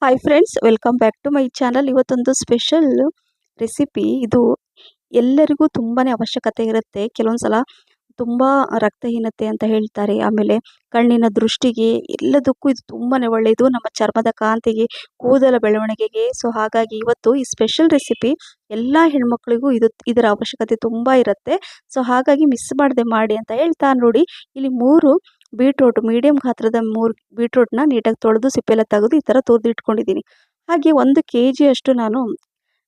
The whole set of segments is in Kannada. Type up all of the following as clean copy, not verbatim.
Hi friends, welcome back to my channel. ಇವತ್ತೊಂದು ಸ್ಪೆಷಲ್ ರೆಸಿಪಿ. ಇದು ಎಲ್ಲರಿಗೂ ತುಂಬಾ ಅವಶ್ಯಕತೆ ಇರುತ್ತೆ. ಕೆಲವೊಂದು ಸಲ ತುಂಬ ರಕ್ತಹೀನತೆ ಅಂತ ಹೇಳ್ತಾರೆ. ಆಮೇಲೆ ಕಣ್ಣಿನ ದೃಷ್ಟಿಗೆ ಎಲ್ಲದಕ್ಕೂ ಇದು ತುಂಬಾ ಒಳ್ಳೆಯದು. ನಮ್ಮ ಚರ್ಮದ ಕಾಂತಿಗೆ, ಕೂದಲ ಬೆಳವಣಿಗೆಗೆ. ಸೊ ಹಾಗಾಗಿ ಇವತ್ತು ಈ ಸ್ಪೆಷಲ್ ರೆಸಿಪಿ ಎಲ್ಲ ಹೆಣ್ಮಕ್ಳಿಗೂ ಇದರ ಅವಶ್ಯಕತೆ ತುಂಬ ಇರುತ್ತೆ. ಸೊ ಹಾಗಾಗಿ ಮಿಸ್ ಮಾಡದೆ ಮಾಡಿ ಅಂತ ಹೇಳ್ತಾ ನೋಡಿ, ಇಲ್ಲಿ 3 ಬೀಟ್ರೋಟ್, ಮೀಡಿಯಂ ಗಾತ್ರದ 3 ಬೀಟ್ರೋಟ್ನ ನೀಟಾಗಿ ತೊಳೆದು ಸಿಪ್ಪೆಲ್ಲ ತೆಗೆದು ಈ ಥರ ತುರಿದಿಟ್ಕೊಂಡಿದ್ದೀನಿ. ಹಾಗೆ 1 kg ಅಷ್ಟು ನಾನು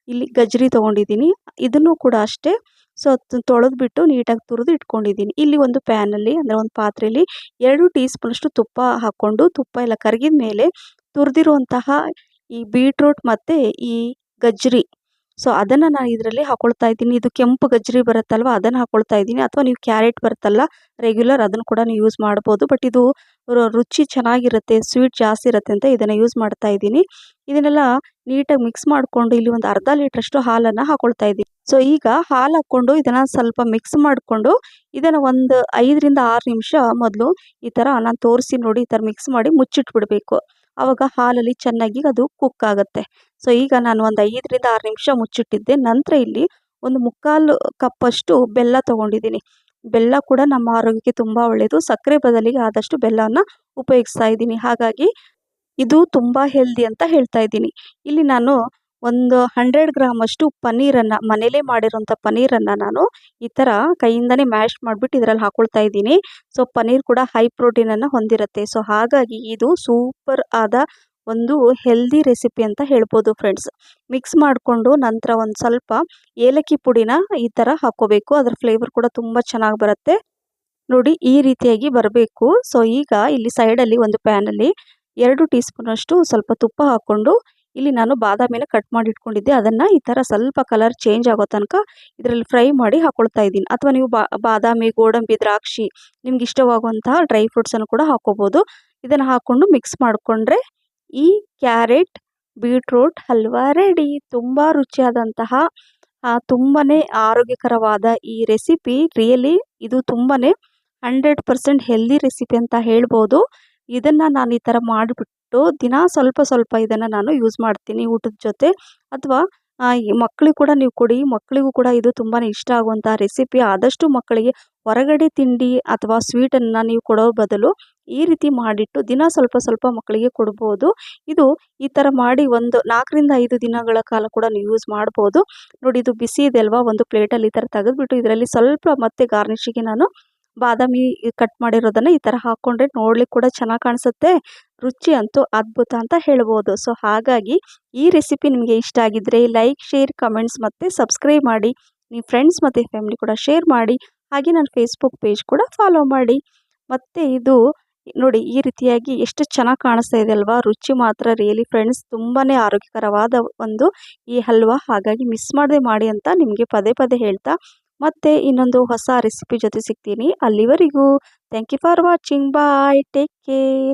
ಇಲ್ಲಿ ಗಜ್ರಿ ತೊಗೊಂಡಿದ್ದೀನಿ. ಇದನ್ನು ಕೂಡ ಅಷ್ಟೇ. ಸೊ ತೊಳೆದ್ಬಿಟ್ಟು ನೀಟಾಗಿ ತುರಿದು ಇಟ್ಕೊಂಡಿದ್ದೀನಿ. ಇಲ್ಲಿ ಒಂದು ಪ್ಯಾನಲ್ಲಿ, ಅಂದರೆ ಒಂದು ಪಾತ್ರೆಯಲ್ಲಿ 2 ಟೀ ಸ್ಪೂನಷ್ಟು ತುಪ್ಪ ಹಾಕ್ಕೊಂಡು, ತುಪ್ಪ ಎಲ್ಲ ಕರಗಿದ ಮೇಲೆ ತುರಿದಿರುವಂತಹ ಈ ಬೀಟ್ರೂಟ್ ಮತ್ತು ಈ ಗಜ್ರಿ, ಸೊ ಅದನ್ನು ನಾನು ಇದರಲ್ಲಿ ಹಾಕೊಳ್ತಾ ಇದ್ದೀನಿ. ಇದು ಕೆಂಪು ಗಜ್ರಿ ಬರುತ್ತಲ್ವ, ಅದನ್ನು ಹಾಕೊಳ್ತಾ ಇದ್ದೀನಿ. ಅಥವಾ ನೀವು ಕ್ಯಾರೆಟ್ ಬರುತ್ತಲ್ಲ ರೆಗ್ಯುಲರ್, ಅದನ್ನು ಕೂಡ ನೀವು ಯೂಸ್ ಮಾಡ್ಬೋದು. ಬಟ್ ಇದು ರುಚಿ ಚೆನ್ನಾಗಿರುತ್ತೆ, ಸ್ವೀಟ್ ಜಾಸ್ತಿ ಇರುತ್ತೆ ಅಂತ ಇದನ್ನು ಯೂಸ್ ಮಾಡ್ತಾ ಇದ್ದೀನಿ. ಇದನ್ನೆಲ್ಲ ನೀಟಾಗಿ ಮಿಕ್ಸ್ ಮಾಡಿಕೊಂಡು ಇಲ್ಲಿ ಒಂದು ಅರ್ಧ ಲೀಟ್ರಷ್ಟು ಹಾಲನ್ನು ಹಾಕೊಳ್ತಾ ಇದ್ದೀನಿ. ಸೊ ಈಗ ಹಾಲು ಹಾಕ್ಕೊಂಡು ಇದನ್ನು ಸ್ವಲ್ಪ ಮಿಕ್ಸ್ ಮಾಡಿಕೊಂಡು ಇದನ್ನು ಒಂದು 5 ರಿಂದ 6 ನಿಮಿಷ ಮೊದಲು ಈ ಥರ ನಾನು ತೋರಿಸಿ ನೋಡಿ, ಈ ಥರ ಮಿಕ್ಸ್ ಮಾಡಿ ಮುಚ್ಚಿಟ್ಬಿಡಬೇಕು. ಆವಾಗ ಹಾಲಲ್ಲಿ ಚೆನ್ನಾಗಿ ಅದು ಕುಕ್ ಆಗುತ್ತೆ. ಸೊ ಈಗ ನಾನು ಒಂದು 5 ರಿಂದ 6 ನಿಮಿಷ ಮುಚ್ಚಿಟ್ಟಿದ್ದೆ. ನಂತರ ಇಲ್ಲಿ ಒಂದು 3/4 ಕಪ್ಪಷ್ಟು ಬೆಲ್ಲ ತೊಗೊಂಡಿದ್ದೀನಿ. ಬೆಲ್ಲ ಕೂಡ ನಮ್ಮ ಆರೋಗ್ಯಕ್ಕೆ ತುಂಬ ಒಳ್ಳೆಯದು. ಸಕ್ಕರೆ ಬದಲಿಗೆ ಆದಷ್ಟು ಬೆಲ್ಲವನ್ನು ಉಪಯೋಗಿಸ್ತಾ ಇದ್ದೀನಿ. ಹಾಗಾಗಿ ಇದು ತುಂಬ ಹೆಲ್ದಿ ಅಂತ ಹೇಳ್ತಾ ಇದ್ದೀನಿ. ಇಲ್ಲಿ ನಾನು ಒಂದು 100 ಗ್ರಾಮಷ್ಟು ಪನ್ನೀರನ್ನು, ಮನೇಲೇ ಮಾಡಿರೋಂಥ ಪನ್ನೀರನ್ನು ನಾನು ಈ ಥರ ಕೈಯಿಂದನೇ ಮ್ಯಾಶ್ ಮಾಡಿಬಿಟ್ಟು ಇದರಲ್ಲಿ ಹಾಕ್ಕೊಳ್ತಾ ಇದ್ದೀನಿ. ಸೊ ಪನ್ನೀರ್ ಕೂಡ ಹೈ ಪ್ರೋಟೀನನ್ನು ಹೊಂದಿರುತ್ತೆ. ಸೊ ಹಾಗಾಗಿ ಇದು ಸೂಪರ್ ಆದ ಒಂದು ಹೆಲ್ದಿ ರೆಸಿಪಿ ಅಂತ ಹೇಳ್ಬೋದು ಫ್ರೆಂಡ್ಸ್. ಮಿಕ್ಸ್ ಮಾಡಿಕೊಂಡು ನಂತರ ಒಂದು ಸ್ವಲ್ಪ ಏಲಕ್ಕಿ ಪುಡಿನ ಈ ಥರ ಹಾಕ್ಕೋಬೇಕು. ಅದರ ಫ್ಲೇವರ್ ಕೂಡ ತುಂಬ ಚೆನ್ನಾಗಿ ಬರುತ್ತೆ. ನೋಡಿ ಈ ರೀತಿಯಾಗಿ ಬರಬೇಕು. ಸೊ ಈಗ ಇಲ್ಲಿ ಸೈಡಲ್ಲಿ ಒಂದು ಪ್ಯಾನಲ್ಲಿ 2 ಟೀ ಸ್ಪೂನಷ್ಟು ಸ್ವಲ್ಪ ತುಪ್ಪ ಹಾಕ್ಕೊಂಡು, ಇಲ್ಲಿ ನಾನು ಬಾದಾಮಿನ ಕಟ್ ಮಾಡಿ ಇಟ್ಕೊಂಡಿದ್ದೆ, ಅದನ್ನು ಈ ಥರ ಸ್ವಲ್ಪ ಕಲರ್ ಚೇಂಜ್ ಆಗೋ ತನಕ ಇದರಲ್ಲಿ ಫ್ರೈ ಮಾಡಿ ಹಾಕ್ಕೊಳ್ತಾ ಇದ್ದೀನಿ. ಅಥವಾ ನೀವು ಬಾದಾಮಿ, ಗೋಡಂಬಿ, ದ್ರಾಕ್ಷಿ, ನಿಮ್ಗೆ ಇಷ್ಟವಾಗುವಂತಹ ಡ್ರೈ ಫ್ರೂಟ್ಸನ್ನು ಕೂಡ ಹಾಕ್ಕೋಬೋದು. ಇದನ್ನು ಹಾಕ್ಕೊಂಡು ಮಿಕ್ಸ್ ಮಾಡಿಕೊಂಡ್ರೆ ಈ ಕ್ಯಾರೆಟ್ ಬೀಟ್ರೂಟ್ ಹಲ್ವಾ ರೆಡಿ. ತುಂಬ ರುಚಿಯಾದಂತಹ ತುಂಬಾ ಆರೋಗ್ಯಕರವಾದ ಈ ರೆಸಿಪಿ. ರಿಯಲಿ ಇದು ತುಂಬಾ 100% ಹೆಲ್ದಿ ರೆಸಿಪಿ ಅಂತ ಹೇಳ್ಬೋದು. ಇದನ್ನು ನಾನು ಈ ಥರ ಮಾಡಿಬಿಟ್ಟು ದಿನ ಸ್ವಲ್ಪ ಸ್ವಲ್ಪ ಇದನ್ನು ನಾನು ಯೂಸ್ ಮಾಡ್ತೀನಿ ಊಟದ ಜೊತೆ. ಅಥವಾ ಈ ಮಕ್ಕಳಿಗೆ ಕೂಡ ನೀವು ಕೊಡಿ. ಮಕ್ಕಳಿಗೂ ಕೂಡ ಇದು ತುಂಬಾ ಇಷ್ಟ ಆಗುವಂಥ ರೆಸಿಪಿ. ಆದಷ್ಟು ಮಕ್ಕಳಿಗೆ ಹೊರಗಡೆ ತಿಂಡಿ ಅಥವಾ ಸ್ವೀಟನ್ನು ನೀವು ಕೊಡೋ ಬದಲು ಈ ರೀತಿ ಮಾಡಿಟ್ಟು ದಿನ ಸ್ವಲ್ಪ ಸ್ವಲ್ಪ ಮಕ್ಕಳಿಗೆ ಕೊಡ್ಬೋದು. ಇದು ಈ ಥರ ಮಾಡಿ ಒಂದು 4 ರಿಂದ 5 ದಿನಗಳ ಕಾಲ ಕೂಡ ನೀವು ಯೂಸ್ ಮಾಡ್ಬೋದು. ನೋಡಿ ಇದು ಬಿಸಿ ಇದೆ ಅಲ್ವಾ, ಒಂದು ಪ್ಲೇಟಲ್ಲಿ ಈ ಥರ ತೆಗೆದುಬಿಟ್ಟು ಇದರಲ್ಲಿ ಸ್ವಲ್ಪ ಮತ್ತೆ ಗಾರ್ನಿಷಿಗೆ ನಾನು ಬಾದಾಮಿ ಕಟ್ ಮಾಡಿರೋದನ್ನು ಈ ಥರ ಹಾಕ್ಕೊಂಡ್ರೆ ನೋಡ್ಲಿಕ್ಕೆ ಕೂಡ ಚೆನ್ನಾಗಿ ಕಾಣಿಸುತ್ತೆ. ರುಚಿ ಅಂತೂ ಅದ್ಭುತ ಅಂತ ಹೇಳ್ಬೋದು. ಸೊ ಹಾಗಾಗಿ ಈ ರೆಸಿಪಿ ನಿಮಗೆ ಇಷ್ಟ ಆಗಿದ್ದರೆ ಲೈಕ್, ಶೇರ್, ಕಮೆಂಟ್ಸ್ ಮತ್ತು ಸಬ್ಸ್ಕ್ರೈಬ್ ಮಾಡಿ. ನಿಮ್ಮ ಫ್ರೆಂಡ್ಸ್ ಮತ್ತು ಫ್ಯಾಮಿಲಿ ಕೂಡ ಶೇರ್ ಮಾಡಿ. ಹಾಗೆ ನನ್ನ ಫೇಸ್ಬುಕ್ ಪೇಜ್ ಕೂಡ ಫಾಲೋ ಮಾಡಿ. ಮತ್ತು ಇದು ನೋಡಿ ಈ ರೀತಿಯಾಗಿ ಎಷ್ಟು ಚೆನ್ನಾಗಿ ಕಾಣಿಸ್ತಾ ಇದೆ ಅಲ್ವಾ. ರುಚಿ ಮಾತ್ರ ರಿಯಲಿ ಫ್ರೆಂಡ್ಸ್ ತುಂಬಾ ಆರೋಗ್ಯಕರವಾದ ಒಂದು ಈ ಹಲ್ವಾ. ಹಾಗಾಗಿ ಮಿಸ್ ಮಾಡದೆ ಮಾಡಿ ಅಂತ ನಿಮಗೆ ಪದೇ ಪದೇ ಹೇಳ್ತಾ, ಮತ್ತೆ ಇನ್ನೊಂದು ಹೊಸ ರೆಸಿಪಿ ಜೊತೆ ಸಿಗ್ತೀನಿ. ಅಲ್ಲಿವರೆಗೂ thank you for watching. Bye, take care.